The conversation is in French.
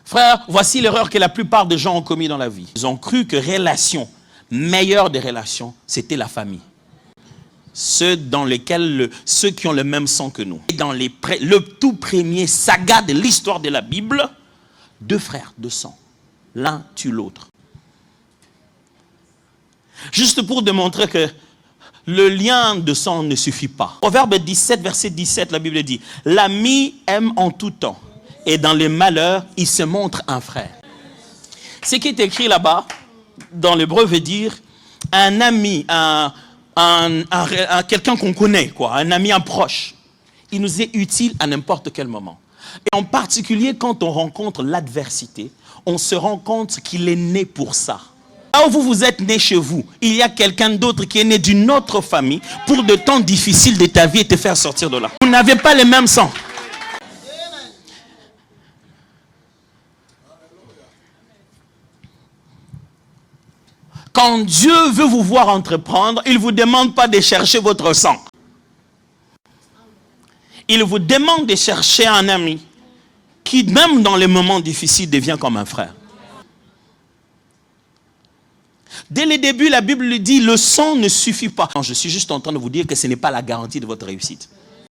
Frère, voici l'erreur que la plupart des gens ont commis dans la vie. Ils ont cru que relation, meilleure des relations, c'était la famille. Ceux qui ont le même sang que nous. Et dans le tout premier saga de l'histoire de la Bible, 2 frères de sang. L'un tue l'autre. Juste pour démontrer que le lien de sang ne suffit pas. Proverbe 17, verset 17, la Bible dit, l'ami aime en tout temps. Et dans les malheurs, il se montre un frère. Ce qui est écrit là-bas, dans l'hébreu, veut dire un ami, quelqu'un qu'on connaît, quoi, un ami, un proche. Il nous est utile à n'importe quel moment. Et en particulier, quand on rencontre l'adversité, on se rend compte qu'il est né pour ça. Là où vous êtes né chez vous, il y a quelqu'un d'autre qui est né d'une autre famille pour de temps difficiles de ta vie et te faire sortir de là. Vous n'avez pas le même sang. Quand Dieu veut vous voir entreprendre, il ne vous demande pas de chercher votre sang. Il vous demande de chercher un ami qui, même dans les moments difficiles, devient comme un frère. Dès le début, la Bible dit, le sang ne suffit pas. Je suis juste en train de vous dire que ce n'est pas la garantie de votre réussite.